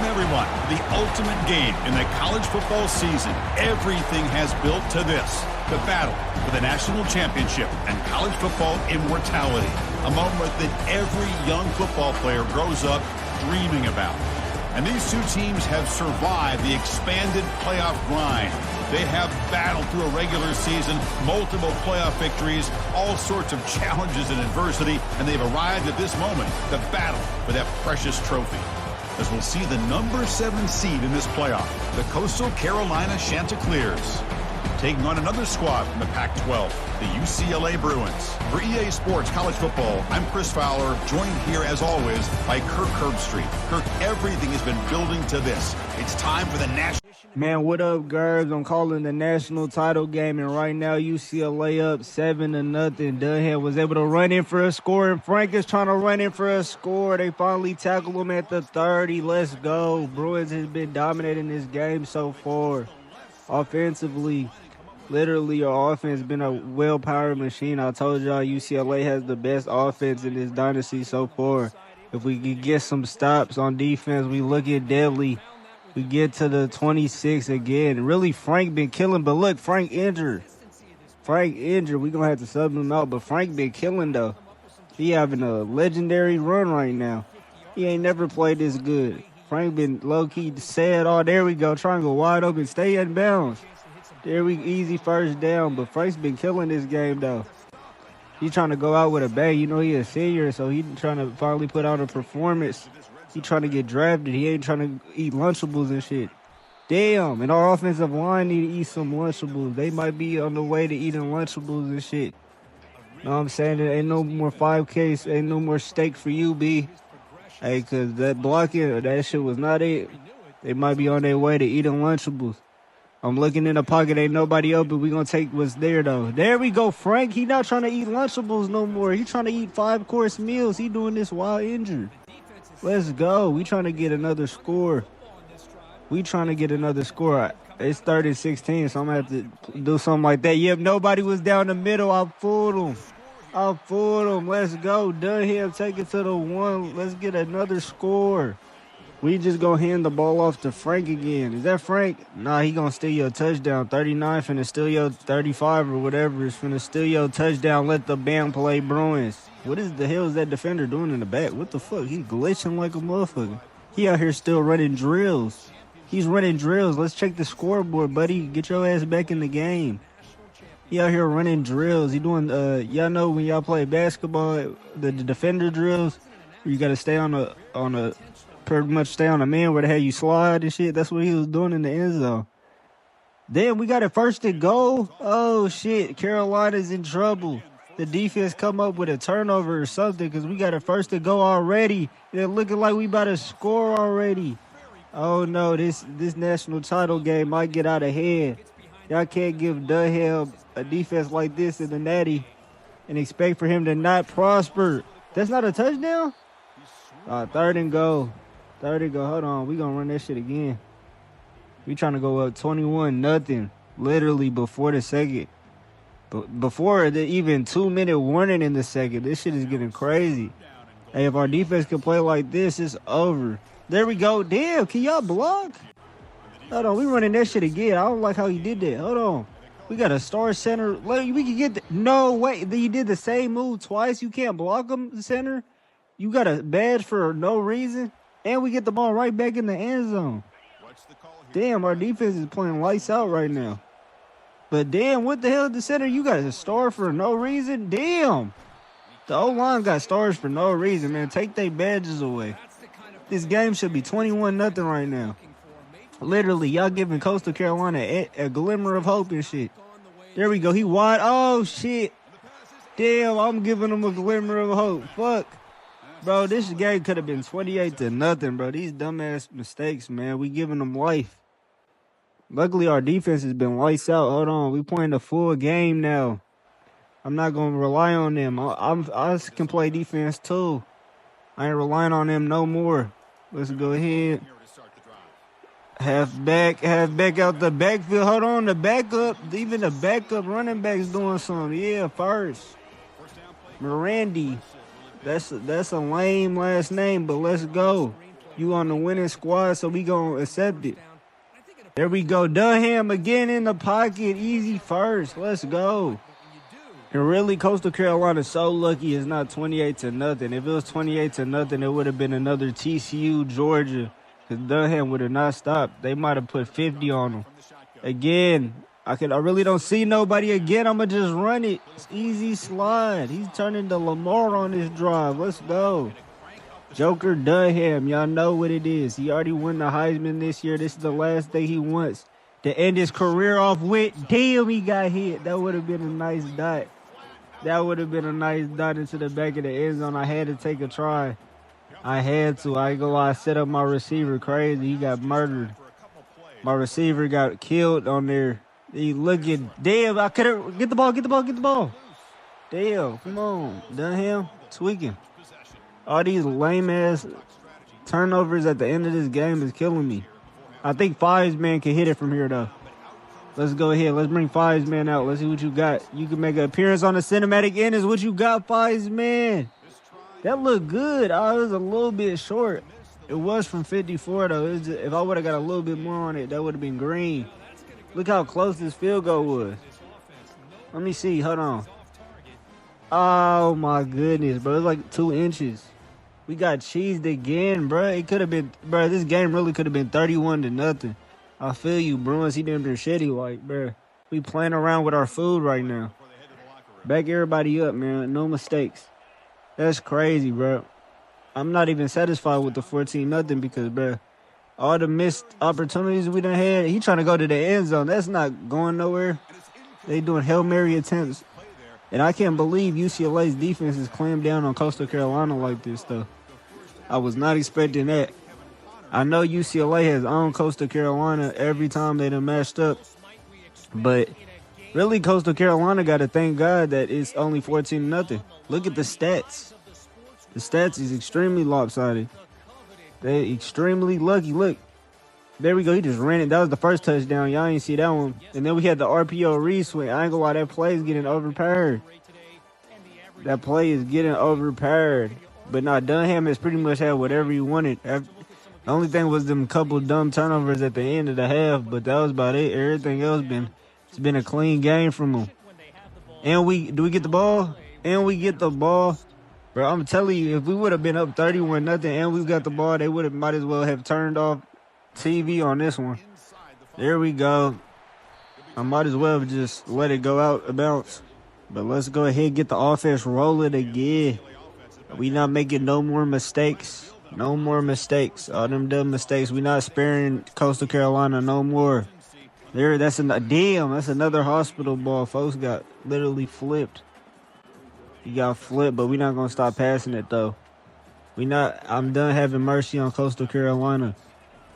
Welcome, everyone, to the ultimate game in the college football season. Everything has built to this, the battle for the national championship and college football immortality, a moment that every young football player grows up dreaming about. And these two teams have survived the expanded playoff grind. They have battled through a regular season, multiple playoff victories, all sorts of challenges and adversity, and they've arrived at this moment, the battle for that precious trophy. As we'll see the number 7 seed in this playoff, the Coastal Carolina Chanticleers, taking on another squad from the Pac-12, the UCLA Bruins. For EA Sports College Football, I'm Chris Fowler, joined here as always by Kirk Herbstreit. Kirk, everything has been building to this. It's time for the national... Man, what up, Gerbs? I'm calling the national title game, and right now UCLA up 7-0. Dunhead was able to run in for a score, and Frank is trying to run in for a score. They finally tackled him at the 30. Let's go. Bruins has been dominating this game so far. Offensively, literally, our offense has been a well-powered machine. I told y'all UCLA has the best offense in this dynasty so far. If we could get some stops on defense, we look at deadly. We get to the 26 again. Really, Frank been killing, but look, Frank injured. We're going to have to sub him out, but Frank been killing, though. He having a legendary run right now. He ain't never played this good. Frank been low-key sad. Oh, there we go. Triangle wide open. Stay in bounds. There we easy first down, but Frank's been killing this game, though. He's trying to go out with a bang. You know he a senior, so he's trying to finally put out a performance. He trying to get drafted. He ain't trying to eat Lunchables and shit. Damn, and our offensive line need to eat some Lunchables. They might be on the way to eating Lunchables and shit. Know what I'm saying? There ain't no more 5Ks. Ain't no more steak for you, B. Hey, because that blocking, that shit was not it. They might be on their way to eating Lunchables. I'm looking in the pocket. Ain't nobody open. We going to take what's there, though. There we go, Frank. He not trying to eat Lunchables no more. He trying to eat 5-course meals. He doing this while injured. Let's go. We trying to get another score. It's 30-16, so I'm going to have to do something like that. Yep, nobody was down the middle. I fooled him. Let's go. Dunham, take it to the 1. Let's get another score. We just going to hand the ball off to Frank again. Is that Frank? Nah, he going to steal your touchdown. 39 finna steal your 35 or whatever. It's finna steal your touchdown. Let the band play Bruins. What is the hell is that defender doing in the back? What the fuck? He's glitching like a motherfucker. He out here still running drills. He's running drills. Let's check the scoreboard, buddy. Get your ass back in the game. He out here running drills. He doing, y'all know when y'all play basketball, the defender drills, where you got to stay on a, pretty much stay on a man where the hell you slide and shit. That's what he was doing in the end zone. Then we got it first and goal. Oh, shit. Carolina's in trouble. The defense come up with a turnover or something because we got it first and go already. They're looking like we about to score already. Oh, no. This national title game might get out of hand. Y'all can't give Dunham a defense like this in the Natty and expect for him to not prosper. That's not a touchdown? Third and go. Hold on. We going to run that shit again. We trying to go up 21-0 literally before the second. But before the even 2-minute warning in the second, this shit is getting crazy. Hey, if our defense can play like this, it's over. There we go. Damn, can y'all block? Hold on, we running that shit again. I don't like how he did that. Hold on. We got a star center. We can get no, wait. He did the same move twice. You can't block him, center. You got a badge for no reason. And we get the ball right back in the end zone. Damn, our defense is playing lights out right now. But damn, what the hell is the center? You got a star for no reason? Damn. The O-line got stars for no reason, man. Take their badges away. This game should be 21-0 right now. Literally, y'all giving Coastal Carolina a glimmer of hope and shit. There we go. He wide. Oh, shit. Damn, I'm giving him a glimmer of hope. Fuck. Bro, this game could have been 28-0, bro. These dumbass mistakes, man. We giving them life. Luckily, our defense has been lights out. Hold on. We playing the full game now. I'm not going to rely on them. I can play defense, too. I ain't relying on them no more. Let's go ahead. Halfback out the backfield. Hold on, the backup. Even the backup running back's doing something. Yeah, first. Mirandy. That's a lame last name, but let's go. You on the winning squad, so we gonna accept it. There we go. Dunham again in the pocket. Easy first. Let's go. And really, Coastal Carolina's so lucky it's not 28-0. If it was 28-0, it would have been another TCU, Georgia. Because Dunham would have not stopped. They might have put 50 on him. Again, I really don't see nobody again. I'm going to just run it. It's easy slide. He's turning to Lamar on this drive. Let's go. Joker Dunham, y'all know what it is. He already won the Heisman this year. This is the last thing he wants to end his career off with. Damn, he got hit. That would have been a nice dot. That would have been a nice dot into the back of the end zone. I had to take a try. I had to. I ain't gonna lie. I set up my receiver crazy. He got murdered. My receiver got killed on there. He looking. Damn, I could have. Get the ball, get the ball, get the ball. Damn, come on. Dunham, tweaking. All these lame-ass turnovers at the end of this game is killing me. I think Fives-Man can hit it from here, though. Let's go ahead. Let's bring Fives-Man out. Let's see what you got. You can make an appearance on the cinematic end is what you got, Fives-Man. That looked good. Oh, it was a little bit short. It was from 54, though. It was just, if I would have got a little bit more on it, that would have been green. Look how close this field goal was. Let me see. Hold on. Oh, my goodness, bro. It's like 2 inches. We got cheesed again, bro. It could have been, bro. This game really could have been 31-0. I feel you, Bruins. He damn near shitty, like, bro. We playing around with our food right now. Back everybody up, man. No mistakes. That's crazy, bro. I'm not even satisfied with the 14-0 because, bro, all the missed opportunities we done had. He trying to go to the end zone. That's not going nowhere. They doing Hail Mary attempts. And I can't believe UCLA's defense is clamped down on Coastal Carolina like this, though. I was not expecting that. I know UCLA has owned Coastal Carolina every time they done matched up. But really, Coastal Carolina got to thank God that it's only 14-0. Look at the stats. The stats is extremely lopsided. They're extremely lucky. Look. There we go. He just ran it. That was the first touchdown. Y'all ain't see that one. And then we had the RPO re-swing. I ain't gonna lie, that play is getting overpowered. That play is getting overpowered. But now Dunham has pretty much had whatever he wanted. The only thing was them couple dumb turnovers at the end of the half, but that was about it. Everything else it's been a clean game from him. And do we get the ball? And we get the ball. Bro, I'm telling you, if we would have been up 31-0 and we got the ball, they would have might as well have turned off TV on this one. There we go. I might as well just let it go out of bounds. But let's go ahead and get the offense rolling again. We not making no more mistakes. No more mistakes. All them dumb mistakes. We not sparing Coastal Carolina no more. That's another hospital ball. Folks got literally flipped. He got flipped, but we not gonna stop passing it though. I'm done having mercy on Coastal Carolina.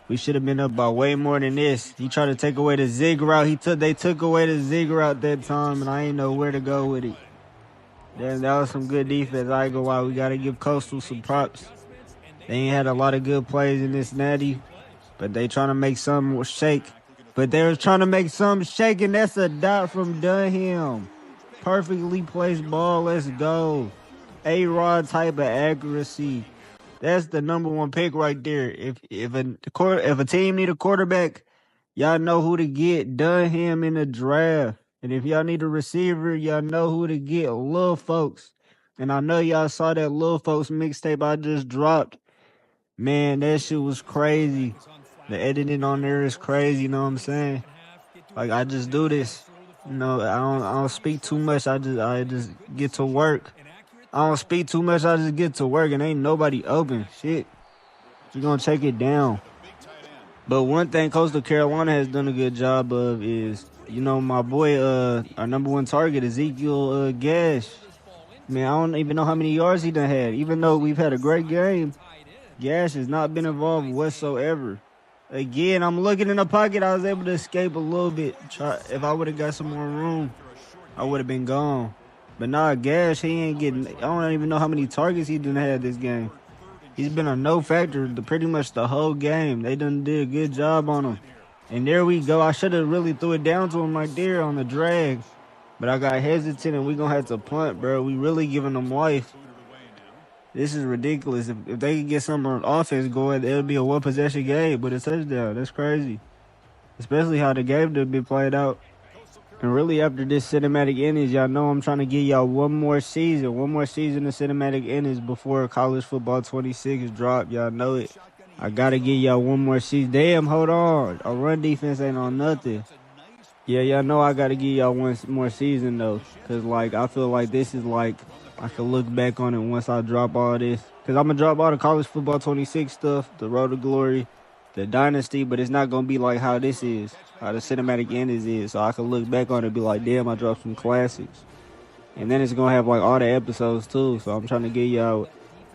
We should have been up by way more than this. He tried to take away the zig route. They took away the zig route that time, and I ain't know where to go with it. That was some good defense. I ain't gonna lie. We got to give Coastal some props. They ain't had a lot of good plays in this Natty, but they trying to make something shake. But they was trying to make something shake, and that's a dot from Dunham. Perfectly placed ball. Let's go. A-Rod type of accuracy. That's the number 1 pick right there. If a team need a quarterback, y'all know who to get. Dunham in the draft. And if y'all need a receiver, y'all know who to get. Lil Folks. And I know y'all saw that Lil Folks mixtape I just dropped. Man, that shit was crazy. The editing on there is crazy, you know what I'm saying? Like, I just do this. You know, I don't speak too much. I just get to work. I don't speak too much. I just get to work and ain't nobody open. Shit. You're going to take it down. But one thing Coastal Carolina has done a good job of is, you know, my boy, our number 1 target, Ezekiel Gash. Man, I don't even know how many yards he done had. Even though we've had a great game, Gash has not been involved whatsoever. Again, I'm looking in the pocket. I was able to escape a little bit. If I would have got some more room, I would have been gone. But nah, Gash, he ain't getting. I don't even know how many targets he done had this game. He's been a no factor pretty much the whole game. They done did a good job on him. And there we go. I should have really threw it down to him right there on the drag. But I got hesitant and we going to have to punt, bro. We really giving them life. This is ridiculous. If they could get some on offense going, it'll be a one-possession game, but a touchdown. That's crazy. Especially how the game done been played out. And really, after this cinematic innings, y'all know I'm trying to give y'all one more season of cinematic innings before college football 26 drop. Y'all know it. I got to give y'all one more season. Damn, hold on. Our run defense ain't on nothing. Yeah, y'all know I got to give y'all one more season, though. Because, like, I feel like this is, like, I can look back on it once I drop all this. Because I'm going to drop all the college football 26 stuff, the Road to Glory, the Dynasty, but it's not going to be like how this is, how the cinematic endings is. So I can look back on it and be like, damn, I dropped some classics. And then it's going to have, like, all the episodes, too. So I'm trying to give y'all,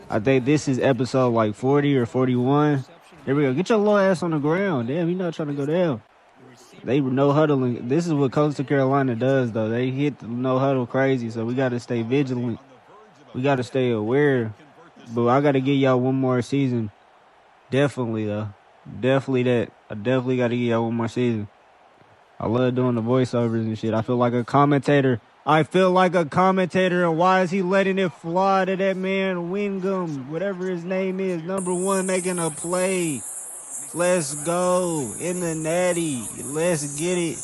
I think this is episode, like, 40 or 41. There we go. Get your little ass on the ground. Damn, you're not trying to go down. They no huddling. This is what Coastal Carolina does, though. They hit the no huddle crazy, so we got to stay vigilant. We got to stay aware. But I got to give y'all one more season. Definitely, though. Definitely that. I definitely got to give y'all one more season. I love doing the voiceovers and shit. I feel like a commentator. And why is he letting it fly to that man, Wingum, whatever his name is, number one, making a play? Let's go. In the Natty. Let's get it.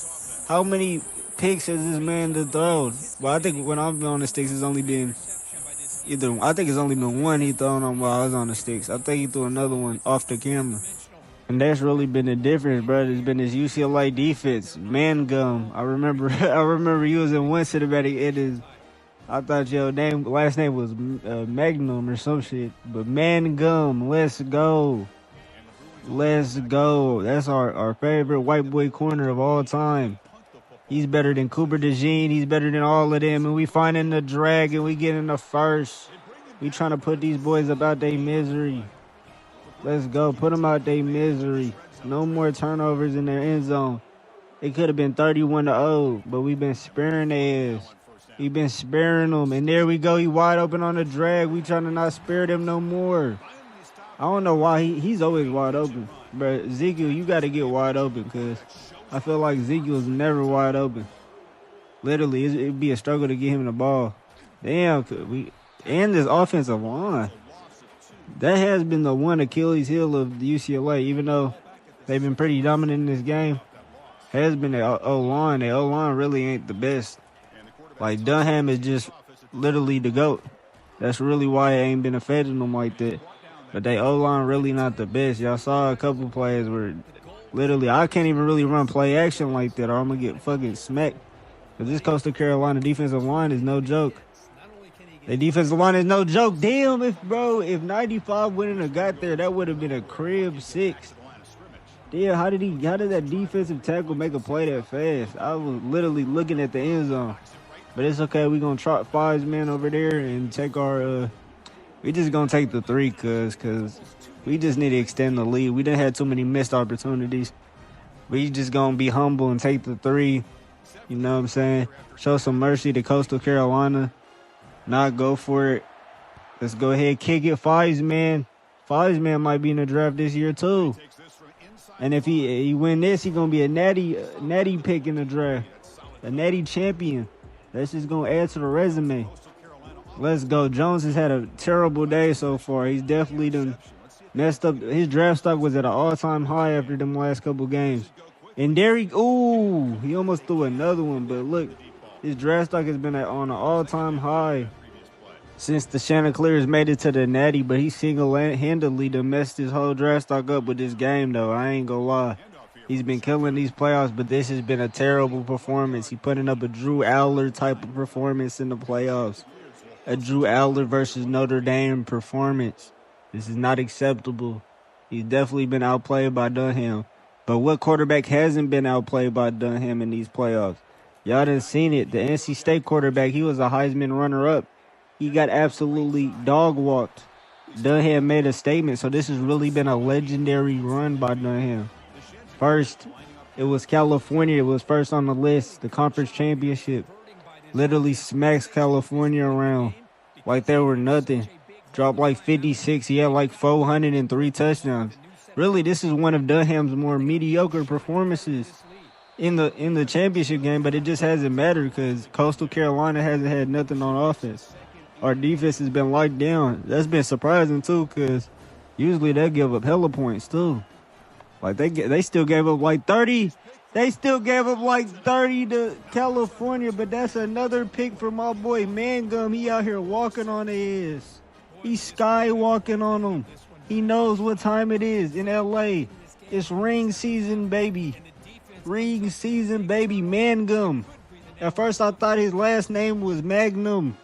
How many picks has this man to throw? Well, I think when I've been on the sticks, it's only been one he thrown on while I was on the sticks. I think he threw another one off the camera. And that's really been the difference, bro. It's been this UCLA defense. Man-gum. I remember you was in one cinematic. It is, I thought your last name was Magnum or some shit. But Man-gum, let's go. Let's go. That's our favorite white boy corner of all time. He's better than Cooper DeJean. He's better than all of them. And we finding the drag and we getting the first. We trying to put these boys up out their misery. Let's go. Put them out their misery. No more turnovers in their end zone. It could have been 31-0, but we've been sparing their ass. We've been sparing them. And there we go. He wide open on the drag. We trying to not spare them no more. I don't know why he's always wide open. But Ezekiel, you got to get wide open because I feel like Ezekiel's never wide open. Literally, it'd be a struggle to get him the ball. Damn, and this offensive line. That has been the one Achilles heel of the UCLA, even though they've been pretty dominant in this game. Has been the O-line. The O-line really ain't the best. Like, Dunham is just literally the GOAT. That's really why it ain't been affecting them like that. But they O-line really not the best. Y'all saw a couple plays where literally I can't even really run play action like that or I'm going to get fucking smacked. Because this Coastal Carolina defensive line is no joke. The defensive line is no joke. Damn, if 95 wouldn't have got there, that would have been a crib 6. Damn, how did that defensive tackle make a play that fast? I was literally looking at the end zone. But it's okay. We're going to trot 5's man over there and take our we just going to take the 3 because we just need to extend the lead. We didn't have too many missed opportunities. We just going to be humble and take the 3. You know what I'm saying? Show some mercy to Coastal Carolina. Not go for it. Let's go ahead, kick it. 5's man. 5's man might be in the draft this year too. And if he win this, he gonna be a natty pick in the draft, a natty champion. That's just gonna add to the resume. Let's go. Jones has had a terrible day so far. He's definitely done messed up. His draft stock was at an all-time high after them last couple games. And Derek, he almost threw another one, but look, his draft stock has been on an all-time high since the Chanticleers made it to the Natty, but he single-handedly done messed his whole draft stock up with this game, though. I ain't gonna lie. He's been killing these playoffs, but this has been a terrible performance. He putting up a Drew Aller type of performance in the playoffs. A Drew Aller versus Notre Dame performance. This is not acceptable. He's definitely been outplayed by Dunham. But what quarterback hasn't been outplayed by Dunham in these playoffs? Y'all done seen it. The NC State quarterback, he was a Heisman runner-up. He got absolutely dog-walked. Dunham made a statement, so this has really been a legendary run by Dunham. First, it was California. It was first on the list, the conference championship. Literally smacks California around like they were nothing. Dropped like 56. He had like 403 touchdowns. Really, this is one of Dunham's more mediocre performances in the championship game, but it just hasn't mattered because Coastal Carolina hasn't had nothing on offense. Our defense has been locked down. That's been surprising too, because usually they give up hella points too. Like they still gave up like 30. They still gave up like 30 to California, but that's another pick for my boy Mangum. He out here walking on his. He's skywalking on them. He knows what time it is in LA. It's ring season, baby. Ring season, baby. Mangum. At first I thought his last name was Magnum,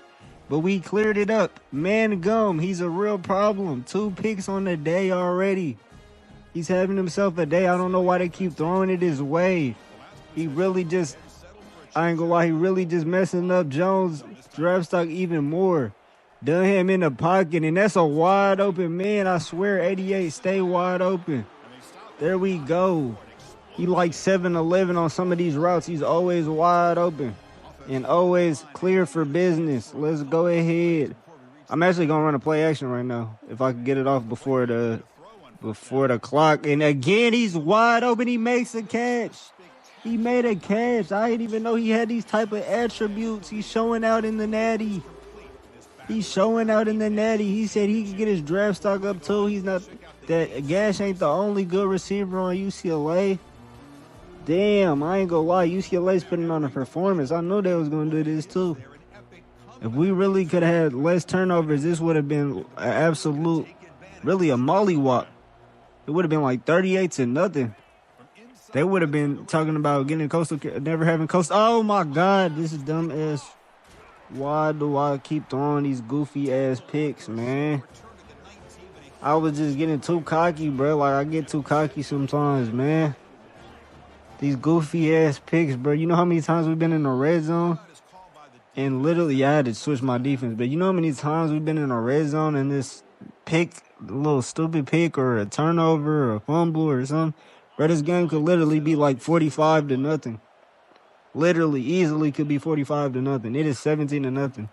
but we cleared it up. Mangum, he's a real problem. 2 picks on the day already. He's having himself a day. I don't know why they keep throwing it his way. He really just, I ain't gonna lie, he really just messing up Jones' draft stock even more. Dunham in the pocket, and that's a wide open man. I swear, 88, stay wide open. There we go. He like 7-11 on some of these routes. He's always wide open and always clear for business. Let's go ahead. I'm actually gonna run a play action right now if I can get it off before the clock. And again, he's wide open. He makes a catch. He made a catch. I didn't even know he had these type of attributes. He's showing out in the Natty. He's showing out in the Natty. He said he could get his draft stock up too. He's not that. Gash ain't the only good receiver on UCLA. Damn, I ain't gonna lie. UCLA's putting on a performance. I knew they was gonna do this too. If we really could have had less turnovers, this would have been an absolute, really a mollywop. It would have been like 38-0. They would have been talking about getting coastal, never having coastal. Oh my God, this is dumb ass. Why do I keep throwing these goofy ass picks, man? I was just getting too cocky, bro. Like I get too cocky sometimes, man. These goofy ass picks, bro. You know how many times we've been in the red zone? And literally, I had to switch my defense. But you know how many times we've been in a red zone and this pick, a little stupid pick or a turnover or a fumble or something? Bro, this game could literally be like 45-0. Literally, easily could be 45-0. It is 17-0.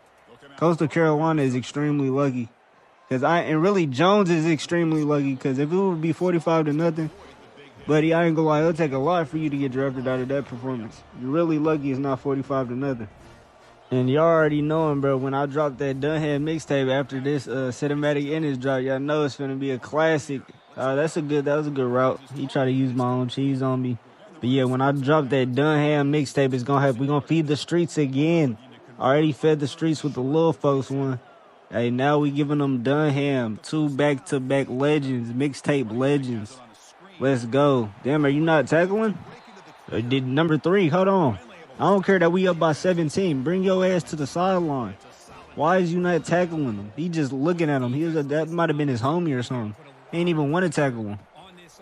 Coastal Carolina is extremely lucky. And really, Jones is extremely lucky because if it would be 45-0, buddy, I ain't gonna lie, it'll take a lot for you to get drafted out of that performance. You're really lucky it's not 45-0. And y'all already knowing, bro, when I dropped that Dunham mixtape after this cinematic image drop, y'all know it's gonna be a classic. That was a good route. He tried to use my own cheese on me. But yeah, when I drop that Dunham mixtape, we're gonna feed the streets again. Already fed the streets with the little folks one. Hey, now we giving them Dunham, 2 back-to-back legends, mixtape legends. Let's go. Damn, are you not tackling? Did number 3, hold on. I don't care that we up by 17. Bring your ass to the sideline. Why is you not tackling him? He just looking at him. That might have been his homie or something. He ain't even want to tackle him.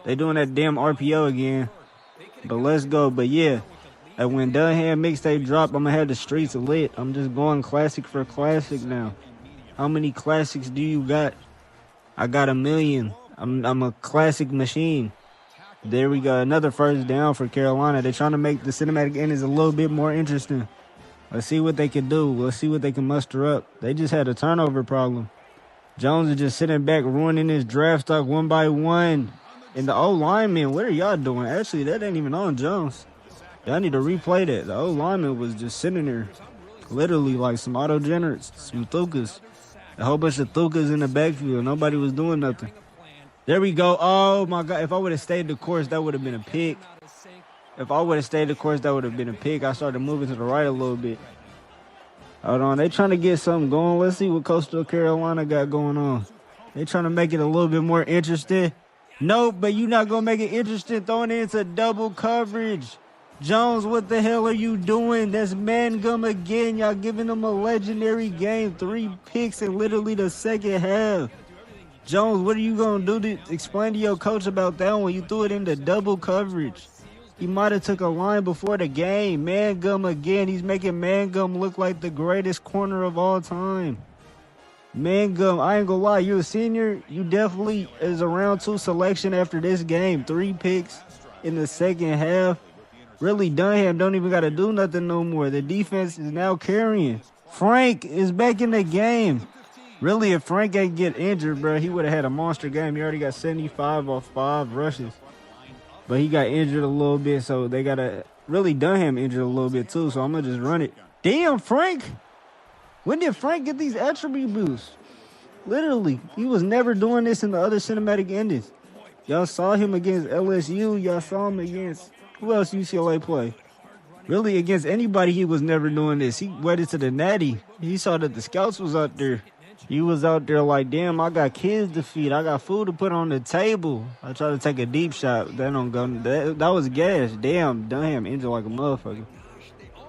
They doing that damn RPO again. But let's go. But yeah, when Dunham mixtape drop, I'm going to have the streets lit. I'm just going classic for classic now. How many classics do you got? I got 1 million. I'm a classic machine. There we go. Another first down for Carolina. They're trying to make the cinematic innings a little bit more interesting. Let's see what they can do. Let's see what they can muster up. They just had a turnover problem. Jones is just sitting back, ruining his draft stock one by one. And the O-lineman, what are y'all doing? Actually, that ain't even on Jones. Y'all need to replay that. The O-lineman was just sitting there. Literally like some auto-generates, some thukas. A whole bunch of thukas in the backfield. Nobody was doing nothing. There we go. Oh, my God. If I would have stayed the course, that would have been a pick. If I would have stayed the course, that would have been a pick. I started moving to the right a little bit. Hold on. They trying to get something going. Let's see what Coastal Carolina got going on. They trying to make it a little bit more interesting. Nope, but you're not going to make it interesting throwing it into double coverage. Jones, what the hell are you doing? That's Mangum again. Y'all giving him a legendary game. 3 picks in literally the second half. Jones, what are you going to do to explain to your coach about that one? You threw it into double coverage. He might have took a line before the game. Mangum again. He's making Mangum look like the greatest corner of all time. Mangum, I ain't going to lie. You're a senior. You definitely is a round 2 selection after this game. 3 picks in the second half. Really, Dunham don't even got to do nothing no more. The defense is now carrying. Frank is back in the game. Really, if Frank ain't get injured, bro, he would have had a monster game. He already got 75 off 5 rushes. But he got injured a little bit, so they got to really Dunham injured a little bit too, so I'm going to just run it. Damn, Frank. When did Frank get these attribute boosts? Literally, he was never doing this in the other cinematic endings. Y'all saw him against LSU. Y'all saw him against, who else UCLA play? Really, against anybody, he was never doing this. He waited to the Natty. He saw that the scouts was out there. He was out there like, damn, I got kids to feed. I got food to put on the table. I tried to take a deep shot. That don't go. That was gas. Damn, injured like a motherfucker.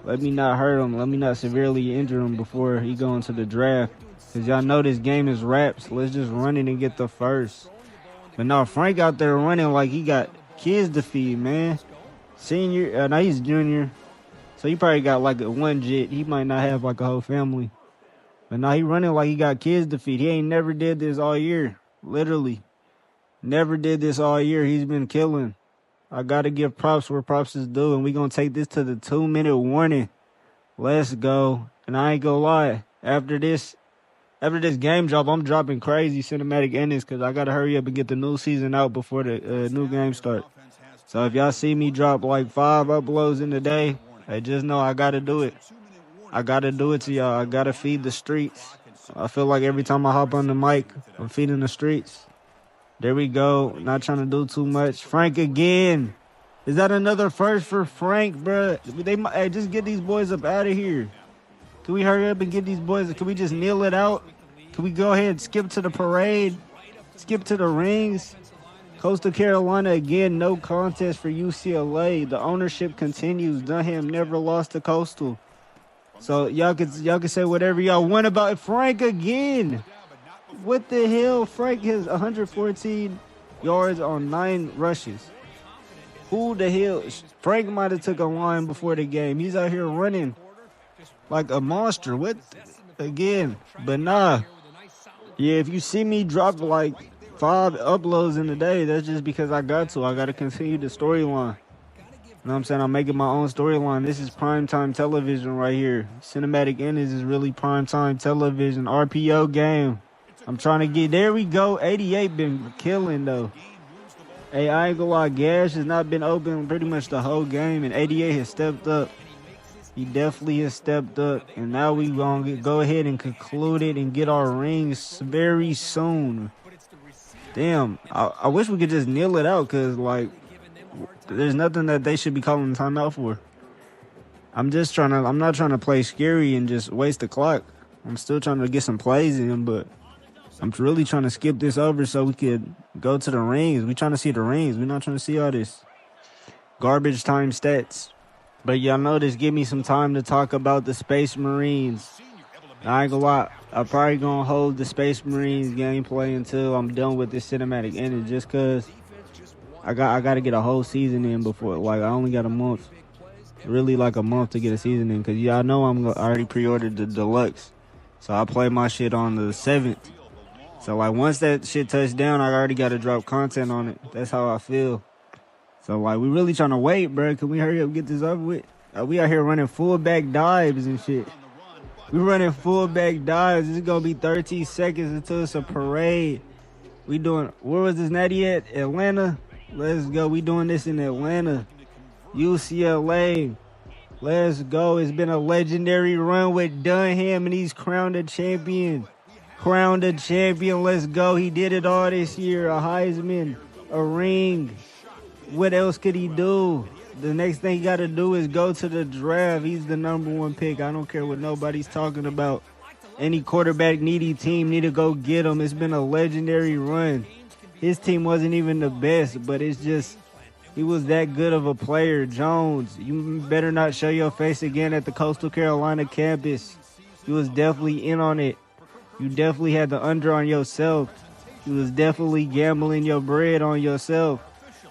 Let me not hurt him. Let me not severely injure him before he go into the draft. Because y'all know this game is wraps. Let's just run it and get the first. But now Frank out there running like he got kids to feed, man. Senior, now he's junior. So he probably got like a one jet. He might not have like a whole family. But now he running like he got kids to feed. He ain't never did this all year. Literally. Never did this all year. He's been killing. I got to give props where props is due. And we going to take this to the 2-minute warning. Let's go. And I ain't going to lie. After this game drop, I'm dropping crazy cinematic endings because I got to hurry up and get the new season out before the new game start. So if y'all see me drop like 5 uploads in a day, hey, just know I got to do it. I got to do it to y'all. I got to feed the streets. I feel like every time I hop on the mic, I'm feeding the streets. There we go. Not trying to do too much. Frank again. Is that another first for Frank, bro? Hey, just get these boys up out of here. Can we hurry up and get these boys? Can we just kneel it out? Can we go ahead and skip to the parade? Skip to the rings? Coastal Carolina again, no contest for UCLA. The ownership continues. Dunham never lost to Coastal. So y'all can say whatever y'all want about it. Frank again. What the hell? Frank has 114 yards on 9 rushes. Who the hell? Frank might have took a line before the game. He's out here running like a monster. What? Again. But nah. Yeah, if you see me drop like 5 uploads in a day, that's just because I got to. I got to continue the storyline. You know what I'm saying? I'm making my own storyline. This is primetime television right here. Cinematic endings is really primetime television. RPO game. I'm trying to get, there we go. 88 been killing though. Hey, I ain't gonna lie, Gash has not been open pretty much the whole game, and 88 has stepped up. He definitely has stepped up, and now we gonna go ahead and conclude it and get our rings very soon. Damn, I wish we could just kneel it out, because like, there's nothing that they should be calling timeout for. I'm not trying to play scary and just waste the clock. I'm still trying to get some plays in, but I'm really trying to skip this over so we could go to the rings. We trying to see the rings. We're not trying to see all this garbage time stats. But y'all know this give me some time to talk about the Space Marines. I ain't gonna lie, I'm probably gonna hold the Space Marines gameplay until I'm done with this cinematic ending, just cause I got to get a whole season in before. Like, I only got a month, really like a month to get a season in, cause y'all know I already pre-ordered the deluxe, so I play my shit on the 7th. So like once that shit touched down, I already got to drop content on it. That's how I feel. So like we really trying to wait, bro. Can we hurry up and get this over with? We out here running fullback dives and shit. We running fullback dives. It's gonna be 13 seconds until it's a parade. We doing, where was this Natty at? Atlanta. Let's go. We doing this in Atlanta. UCLA. Let's go. It's been a legendary run with Dunham, and he's crowned a champion. Crowned a champion. Let's go. He did it all this year. A Heisman, a ring. What else could he do? The next thing he got to do is go to the draft. He's the #1 pick. I don't care what nobody's talking about. Any quarterback needy team need to go get him. It's been a legendary run. His team wasn't even the best, but it's just, he was that good of a player. Jones, you better not show your face again at the Coastal Carolina campus. You was definitely in on it. You definitely had the under on yourself. You was definitely gambling your bread on yourself.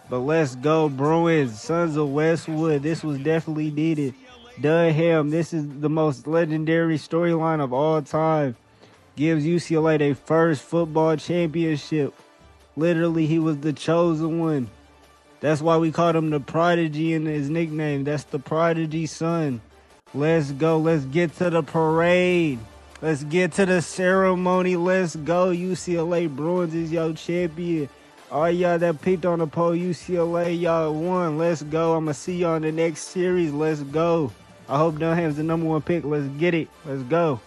But let's go, Bruins, Sons of Westwood. This was definitely needed. Dunham, this is the most legendary storyline of all time. Gives UCLA their first football championship. Literally, he was the chosen one. That's why we called him the Prodigy in his nickname. That's the Prodigy son. Let's go. Let's get to the parade. Let's get to the ceremony. Let's go. UCLA Bruins is your champion. All y'all that picked on the poll, UCLA, y'all won. Let's go. I'm going to see y'all in the next series. Let's go. I hope Dunham's the #1 pick. Let's get it. Let's go.